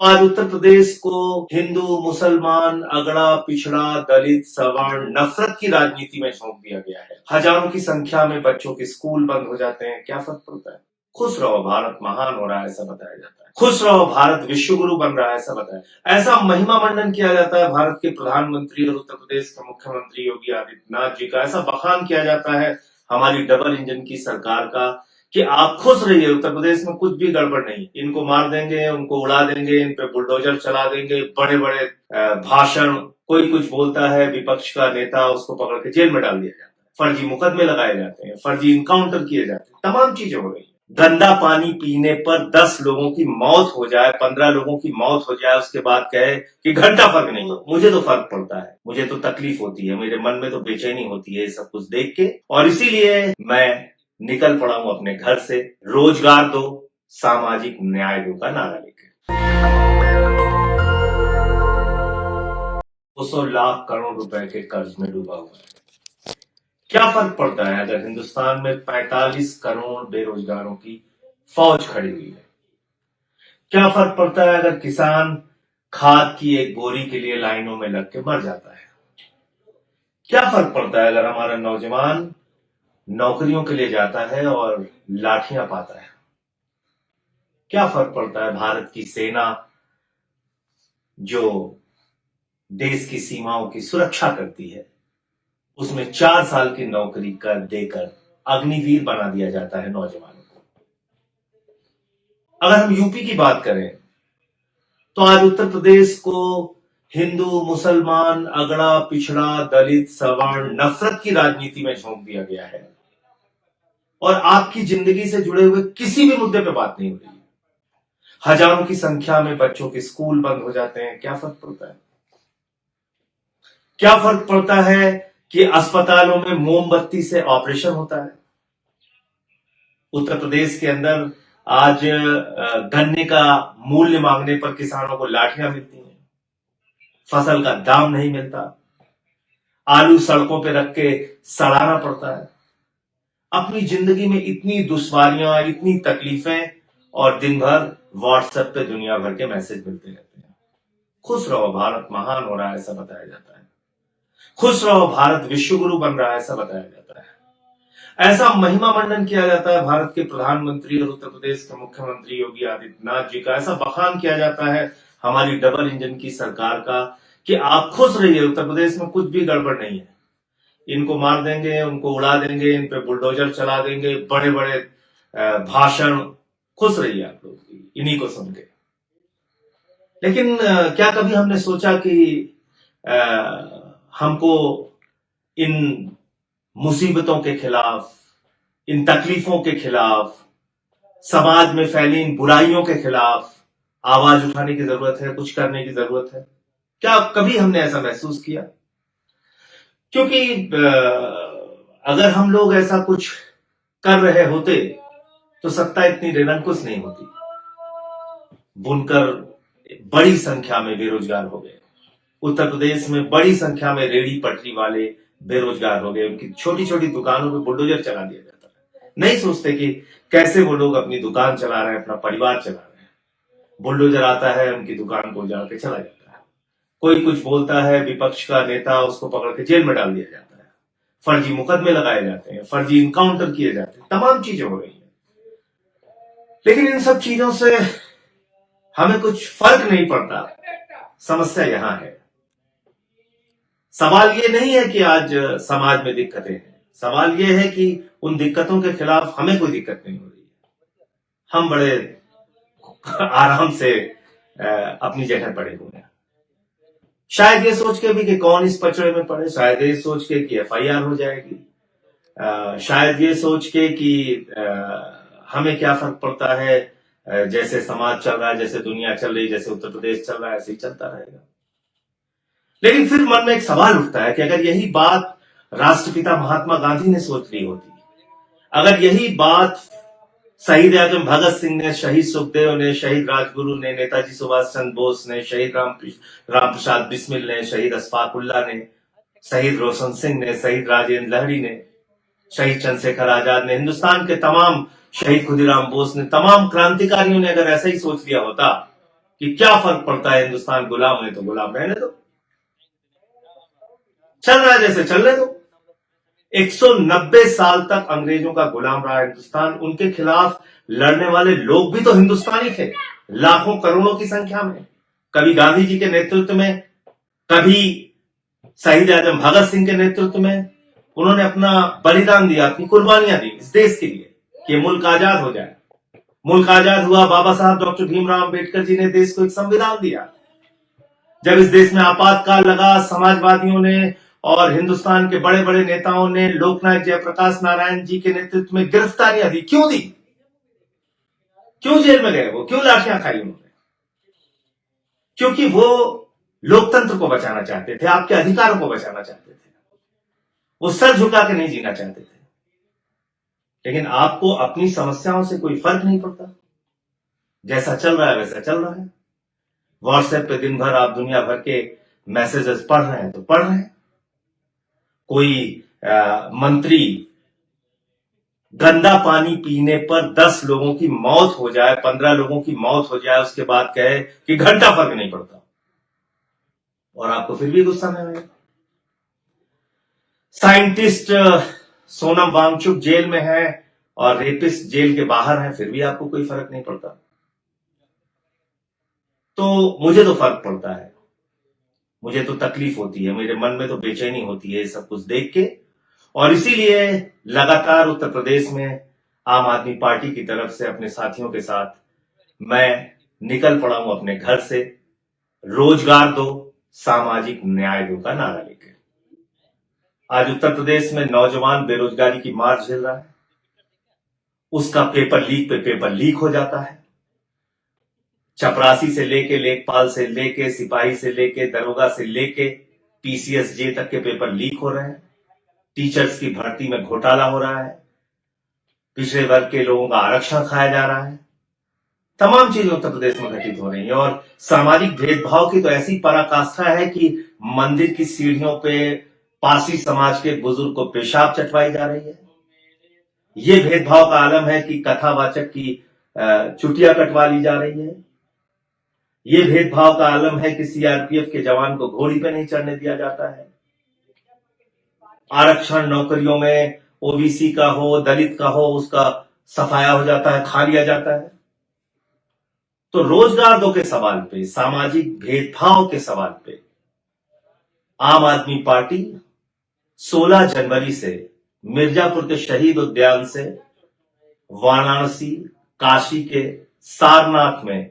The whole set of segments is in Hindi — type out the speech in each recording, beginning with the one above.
आज उत्तर प्रदेश को हिंदू, मुसलमान, अगड़ा, पिछड़ा, दलित, सवर्ण, नफरत की राजनीति में सौंप दिया गया है। हजारों की संख्या में बच्चों के स्कूल बंद हो जाते हैं। क्या फर्क पड़ता है? खुश रहो, भारत महान हो रहा है ऐसा बताया जाता है। खुश रहो, भारत विश्व गुरु बन रहा है ऐसा बताया। ऐसा महिमा मंडन किया जाता है भारत के प्रधानमंत्री और उत्तर प्रदेश के मुख्यमंत्री योगी आदित्यनाथ जी का। ऐसा बखान किया जाता है हमारी डबल इंजन की सरकार का कि आप खुश रहिए, उत्तर प्रदेश में कुछ भी गड़बड़ नहीं, इनको मार देंगे, उनको उड़ा देंगे, इन पे बुलडोजर चला देंगे, बड़े बड़े भाषण, कोई कुछ बोलता है विपक्ष का नेता उसको पकड़ के जेल में डाल दिया जाता है, फर्जी मुकदमे लगाए जाते हैं, फर्जी इनकाउंटर किए जाते हैं, तमाम चीजें हो रही है। गंदा पानी पीने पर 10 लोगों की मौत हो जाए, 15 लोगों की मौत हो जाए, उसके बाद कहे कि घंटा फर्क नहीं हो। मुझे तो फर्क पड़ता है, मुझे तो तकलीफ होती है, मेरे मन में तो बेचैनी होती है सब कुछ देख के, और इसीलिए मैं निकल पड़ा हूं अपने घर से। रोजगार दो, सामाजिक न्याय दो का नारा लेकर। 200 लाख करोड़ रुपए के कर्ज में डूबा हुआ है। क्या फर्क पड़ता है अगर हिंदुस्तान में 45 करोड़ बेरोजगारों की फौज खड़ी हुई है? क्या फर्क पड़ता है अगर किसान खाद की एक बोरी के लिए लाइनों में लग के मर जाता है? क्या फर्क पड़ता है अगर हमारा नौजवान नौकरियों के लिए जाता है और लाठियां पाता है? क्या फर्क पड़ता है भारत की सेना जो देश की सीमाओं की सुरक्षा करती है, उसमें 4 साल की नौकरी कर देकर अग्निवीर बना दिया जाता है नौजवानों को। अगर हम यूपी की बात करें तो आज उत्तर प्रदेश को हिंदू, मुसलमान, अगड़ा, पिछड़ा, दलित, सवर्ण, नफरत की राजनीति में झोंक दिया गया है और आपकी जिंदगी से जुड़े हुए किसी भी मुद्दे पे बात नहीं हो रही है। हजारों की संख्या में बच्चों के स्कूल बंद हो जाते हैं। क्या फर्क पड़ता है? क्या फर्क पड़ता है कि अस्पतालों में मोमबत्ती से ऑपरेशन होता है? उत्तर प्रदेश के अंदर आज गन्ने का मूल्य मांगने पर किसानों को लाठियां मिलती हैं, फसल का दाम नहीं मिलता, आलू सड़कों पे रख के सड़ाना पड़ता है। अपनी जिंदगी में इतनी दुश्वारियां, इतनी तकलीफें, और दिन भर व्हाट्सएप पे दुनिया भर के मैसेज मिलते रहते हैं। खुश रहो, भारत महान हो रहा है ऐसा बताया जाता है। खुश रहो, भारत विश्व गुरु बन रहा है ऐसा बताया जाता है। ऐसा महिमा मंडन किया जाता है भारत के प्रधानमंत्री और उत्तर प्रदेश के मुख्यमंत्री योगी आदित्यनाथ जी का। ऐसा बखान किया जाता है हमारी डबल इंजन की सरकार का कि आप खुश रहिए, उत्तर प्रदेश में कुछ भी गड़बड़ नहीं है, इनको मार देंगे, उनको उड़ा देंगे, इन पे बुलडोजर चला देंगे, बड़े बड़े भाषण। खुश रहिए आप लोग इन्हीं को सुन के। लेकिन क्या कभी हमने सोचा कि हमको इन मुसीबतों के खिलाफ, इन तकलीफों के खिलाफ, समाज में फैली इन बुराइयों के खिलाफ आवाज उठाने की जरूरत है, कुछ करने की जरूरत है? क्या कभी हमने ऐसा महसूस किया? क्योंकि अगर हम लोग ऐसा कुछ कर रहे होते तो सत्ता इतनी निरंकुश नहीं होती। बुनकर बड़ी संख्या में बेरोजगार हो गए, उत्तर प्रदेश में बड़ी संख्या में रेड़ी पटरी वाले बेरोजगार हो गए, उनकी छोटी छोटी दुकानों पे बुलडोजर चला दिया जाता है। नहीं सोचते कि कैसे वो लोग अपनी दुकान चला रहे हैं, अपना परिवार चला रहे हैं। बुलडोजर आता है, उनकी दुकान को उजाड़ के चला जाता है, कोई कुछ बोलता है विपक्ष का नेता उसको पकड़ के जेल में डाल दिया जाता है, फर्जी मुकदमे लगाए जाते हैं, फर्जी इनकाउंटर किए जाते हैं, तमाम चीजें हो रही है। लेकिन इन सब चीजों से हमें कुछ फर्क नहीं पड़ता। समस्या यहां है। सवाल ये नहीं है कि आज समाज में दिक्कतें हैं, सवाल ये है कि उन दिक्कतों के खिलाफ हमें कोई दिक्कत नहीं हो रही है। हम बड़े आराम से अपनी जगह पड़े हुए हैं, शायद ये सोच के भी कि कौन इस पचड़े में पड़े, शायद ये सोच के कि एफआईआर हो जाएगी, शायद ये सोच के कि हमें क्या फर्क पड़ता है, जैसे समाज चल रहा है, जैसे दुनिया चल रही, जैसे उत्तर प्रदेश चल रहा है, ऐसे ही चलता रहेगा। लेकिन फिर मन में एक सवाल उठता है कि अगर यही बात राष्ट्रपिता महात्मा गांधी ने सोच ली होती, अगर यही बात शहीद आजम भगत सिंह ने, शहीद सुखदेव ने, शहीद राजगुरु ने, नेताजी सुभाष चंद्र बोस ने, शहीद राम प्रसाद बिस्मिल ने, शहीद अशफाक उल्ला ने, शहीद रोशन सिंह ने, शहीद राजेंद्र लहरी ने, शहीद चंद्रशेखर आजाद ने, हिंदुस्तान के तमाम शहीद खुदीराम बोस ने, तमाम क्रांतिकारियों ने अगर ऐसा ही सोच लिया होता कि क्या फर्क पड़ता है, हिंदुस्तान गुलाम है तो गुलाम रहने दो, चल रहा है जैसे चलने दो। 190 साल तक अंग्रेजों का गुलाम रहा हिंदुस्तान, उनके खिलाफ लड़ने वाले लोग भी तो हिंदुस्तानी थे, लाखों करोड़ों की संख्या में। कभी गांधी जी के नेतृत्व में, कभी शहीद आजम भगत सिंह के नेतृत्व में, उन्होंने अपना बलिदान दिया, अपनी कुर्बानियां दी इस देश के लिए कि मुल्क आजाद हो जाए। मुल्क आजाद हुआ, बाबा साहब डॉक्टर भीमराव अंबेडकर जी ने देश को एक संविधान दिया। जब इस देश में आपातकाल लगा, समाजवादियों ने और हिंदुस्तान के बड़े बड़े नेताओं ने लोकनायक जयप्रकाश नारायण जी के नेतृत्व में गिरफ्तारियां दी। क्यों दी? क्यों जेल में गए वो? क्यों लाठियां खाई उन्होंने? क्योंकि वो लोकतंत्र को बचाना चाहते थे, आपके अधिकारों को बचाना चाहते थे, वो सर झुका के नहीं जीना चाहते थे। लेकिन आपको अपनी समस्याओं से कोई फर्क नहीं पड़ता, जैसा चल रहा है वैसा चल रहा है। व्हाट्सएप पे दिन भर आप दुनिया भर के मैसेजेस पढ़ रहे हैं तो पढ़ रहे हैं। कोई मंत्री गंदा पानी पीने पर 10 लोगों की मौत हो जाए, 15 लोगों की मौत हो जाए, उसके बाद कहे कि घंटा फर्क नहीं पड़ता, और आपको फिर भी गुस्सा नहीं आएगा। साइंटिस्ट सोनम वांगचुक जेल में है और रेपिस्ट जेल के बाहर है, फिर भी आपको कोई फर्क नहीं पड़ता। तो मुझे तो फर्क पड़ता है, मुझे तो तकलीफ होती है, मेरे मन में तो बेचैनी होती है सब कुछ देख के। और इसीलिए लगातार उत्तर प्रदेश में आम आदमी पार्टी की तरफ से अपने साथियों के साथ मैं निकल पड़ा हूं अपने घर से, रोजगार दो, सामाजिक न्याय दो का नारा लेकर। आज उत्तर प्रदेश में नौजवान बेरोजगारी की मार झेल रहा है, उसका पेपर लीक पे पेपर लीक हो जाता है। चपरासी से लेके, लेखपाल से लेके, सिपाही से लेके, दरोगा से लेके पीसीएस जे तक के पेपर लीक हो रहे हैं। टीचर्स की भर्ती में घोटाला हो रहा है, पिछड़े वर्ग के लोगों का आरक्षण खाया जा रहा है, तमाम चीजें उत्तर प्रदेश में घटित हो रही है। और सामाजिक भेदभाव की तो ऐसी पराकाष्ठा है कि मंदिर की सीढ़ियों पे पासी समाज के बुजुर्ग को पेशाब चटवाई जा रही है। ये भेदभाव का आलम है कि कथावाचक की चुटिया कटवा ली जा रही है। ये भेदभाव का आलम है कि सीआरपीएफ के जवान को घोड़ी पे नहीं चढ़ने दिया जाता है। आरक्षण नौकरियों में ओबीसी का हो, दलित का हो, उसका सफाया हो जाता है, खा लिया जाता है। तो रोजगार दो के सवाल पे, सामाजिक भेदभाव के सवाल पे आम आदमी पार्टी 16 जनवरी से मिर्जापुर के शहीद उद्यान से वाराणसी, काशी के सारनाथ में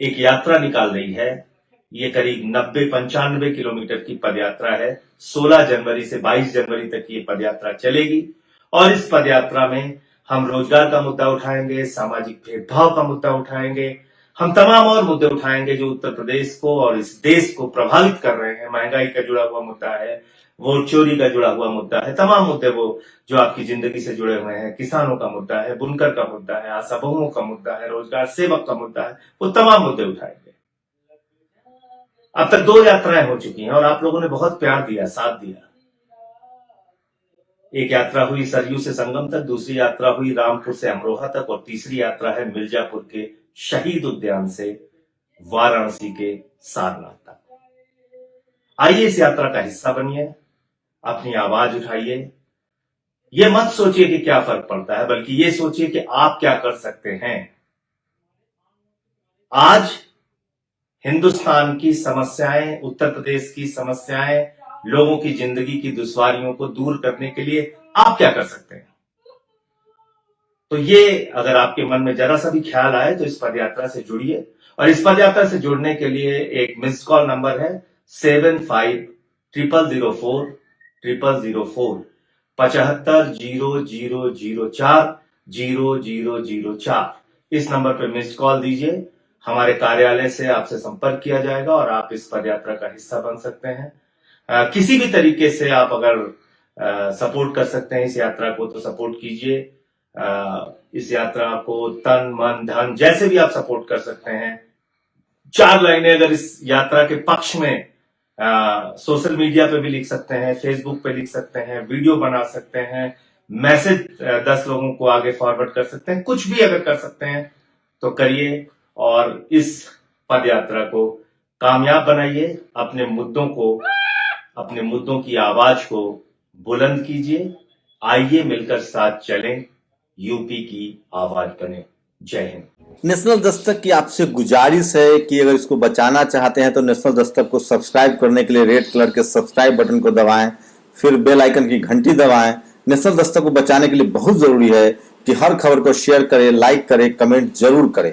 एक यात्रा निकाल रही है। ये करीब 90-95 किलोमीटर की पदयात्रा है। 16 जनवरी से 22 जनवरी तक ये पदयात्रा चलेगी और इस पदयात्रा में हम रोजगार का मुद्दा उठाएंगे, सामाजिक भेदभाव का मुद्दा उठाएंगे, हम तमाम और मुद्दे उठाएंगे जो उत्तर प्रदेश को और इस देश को प्रभावित कर रहे हैं। महंगाई का जुड़ा हुआ मुद्दा है, वोट चोरी का जुड़ा हुआ मुद्दा है, तमाम मुद्दे वो जो आपकी जिंदगी से जुड़े हुए हैं, किसानों का मुद्दा है, बुनकर का मुद्दा है, आशा बहुओं का मुद्दा है, रोजगार सेवक का मुद्दा है, वो तमाम मुद्दे उठाएंगे। अब तक 2 यात्राएं हो चुकी हैं और आप लोगों ने बहुत प्यार दिया, साथ दिया। एक यात्रा हुई सरयू से संगम तक, दूसरी यात्रा हुई रामपुर से अमरोहा तक और तीसरी यात्रा है मिर्जापुर के शहीद उद्यान से वाराणसी के सारनाथ तक। आइए इस यात्रा का हिस्सा बनिए, अपनी आवाज उठाइए। ये मत सोचिए कि क्या फर्क पड़ता है, बल्कि ये सोचिए कि आप क्या कर सकते हैं। आज हिंदुस्तान की समस्याएं, उत्तर प्रदेश की समस्याएं, लोगों की जिंदगी की दुश्वारियों को दूर करने के लिए आप क्या कर सकते हैं। तो ये अगर आपके मन में जरा सा भी ख्याल आए तो इस पदयात्रा से जुड़िए। और इस पदयात्रा से जुड़ने के लिए एक मिस्ड कॉल नंबर है 750004 0004 750004 इस नंबर पर मिस्ड कॉल दीजिए। हमारे कार्यालय से आपसे संपर्क किया जाएगा और आप इस पदयात्रा का हिस्सा बन सकते हैं। किसी भी तरीके से आप अगर सपोर्ट कर सकते हैं इस यात्रा को तो सपोर्ट कीजिए। इस यात्रा को तन मन धन जैसे भी आप सपोर्ट कर सकते हैं। 4 लाइनें अगर इस यात्रा के पक्ष में सोशल मीडिया पे भी लिख सकते हैं, फेसबुक पे लिख सकते हैं, वीडियो बना सकते हैं, मैसेज 10 लोगों को आगे फॉरवर्ड कर सकते हैं, कुछ भी अगर कर सकते हैं तो करिए और इस पदयात्रा को कामयाब बनाइए। अपने मुद्दों की आवाज को बुलंद कीजिए। आइए मिलकर साथ चलें, यूपी की आवाज बने। जय हिंद। नेशनल दस्तक की आपसे गुजारिश है कि अगर इसको बचाना चाहते हैं तो नेशनल दस्तक को सब्सक्राइब करने के लिए रेड कलर के सब्सक्राइब बटन को दबाएं, फिर बेल आइकन की घंटी दबाएं। नेशनल दस्तक को बचाने के लिए बहुत जरूरी है कि हर खबर को शेयर करें, लाइक करें, कमेंट जरूर करें।